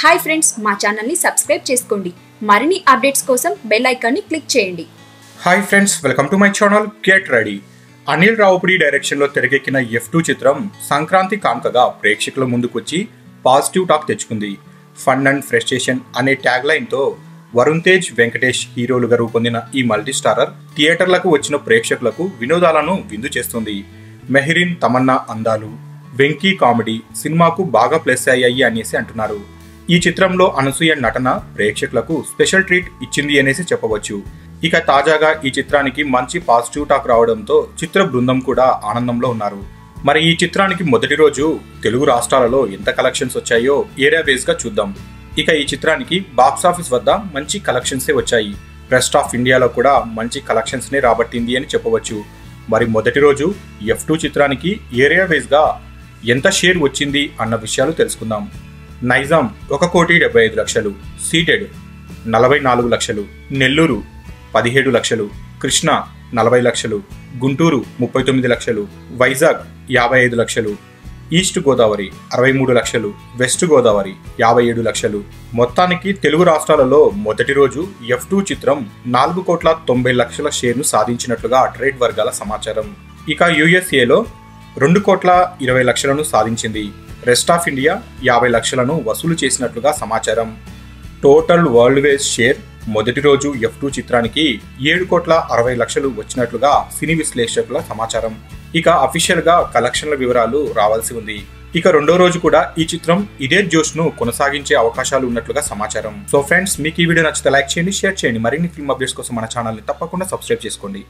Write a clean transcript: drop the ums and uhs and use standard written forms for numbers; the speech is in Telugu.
హాయ్ ఫ్రెండ్స్, మా ఛానల్ని సబ్స్క్రైబ్ చేసుకోండి. మరిన్ని అప్డేట్స్ కోసం బెల్ ఐకాన్ని క్లిక్ చేయండి. Hi friends, welcome to my channel get ready. Anil Ravipudi డైరెక్షన్లో తెరకెక్కిన F2 చిత్రం సంక్రాంతి కానుకగా ప్రేక్షకుల ముందుకొచ్చి పాజిటివ్ టాక్ తెచ్చుకుంది. ఫన్ అండ్ ఫ్రస్ట్రేషన్ అనే ట్యాగ్ లైన్తో వరుణ్ తేజ్, వెంకటేష్ హీరోలుగా రూపొందిన ఈ మల్టీ స్టారర్ థియేటర్లకు వచ్చిన ప్రేక్షకులకు వినోదాలను విందు చేస్తుంది. మెహరీన్, తమన్నా అందాలు, వెంకీ కామెడీ సినిమాకు బాగా ప్లస్ అయ్యాయి అనేసి అంటున్నారు. ఈ చిత్రంలో అనసూయ నటన ప్రేక్షకులకు స్పెషల్ ట్రీట్ ఇచ్చింది అనేసి చెప్పవచ్చు. ఇక తాజాగా ఈ చిత్రానికి మంచి పాజిటివ్ టాక్ రావడంతో చిత్ర బృందం కూడా ఆనందంలో ఉన్నారు. మరి ఈ చిత్రానికి మొదటి రోజు తెలుగు రాష్ట్రాలలో ఎంత కలెక్షన్స్ వచ్చాయో ఏరియా వేస్ గా చూద్దాం. ఇక ఈ చిత్రానికి బాక్సాఫీస్ వద్ద మంచి కలెక్షన్సే వచ్చాయి. రెస్ట్ ఆఫ్ ఇండియాలో కూడా మంచి కలెక్షన్స్ నే రాబట్టింది అని చెప్పవచ్చు. మరి మొదటి రోజు F2 చిత్రానికి ఏరియా వేస్ గా ఎంత షేర్ వచ్చింది అన్న విషయాలు తెలుసుకుందాం. నైజాం 1,75,00,000, సీటెడ్ 44 లక్షలు, నెల్లూరు 17 లక్షలు, కృష్ణా 40 లక్షలు, గుంటూరు 39 లక్షలు, వైజాగ్ 55 లక్షలు, ఈస్ట్ గోదావరి 63 లక్షలు, వెస్ట్ గోదావరి 57 లక్షలు. మొత్తానికి తెలుగు రాష్ట్రాలలో మొదటి రోజు F2 చిత్రం 4,90,00,000 షేర్ను సాధించినట్లుగా ట్రేడ్ వర్గాల సమాచారం. ఇక USAలో 2,20,00,000 సాధించింది. రెస్ట్ ఆఫ్ ఇండియా 50 లక్షలను వసూలు చేసినట్లుగా సమాచారం. టోటల్ వరల్డ్ వైజ్ షేర్ మొదటి రోజు F2 చిత్రానికి 7,60,00,000 వచ్చినట్లుగా సినీ విశ్లేషకుల సమాచారం. ఇక అఫీషియల్ గా కలెక్షన్ల వివరాలు రావాల్సి ఉంది. ఇక రెండో రోజు కూడా ఈ చిత్రం ఇదే జోష్ ను కొనసాగించే అవకాశాలు ఉన్నట్లుగా సమాచారం. సో ఫ్రెండ్స్, మీకు ఈ వీడియో నచ్చితే లైక్ చేయండి, షేర్ చేయండి. మరిన్ని ఫిల్మ్ అప్డేట్స్ కోసం మన ఛానల్ ని తప్పకుండా సబ్స్క్రైబ్ చేసుకోండి.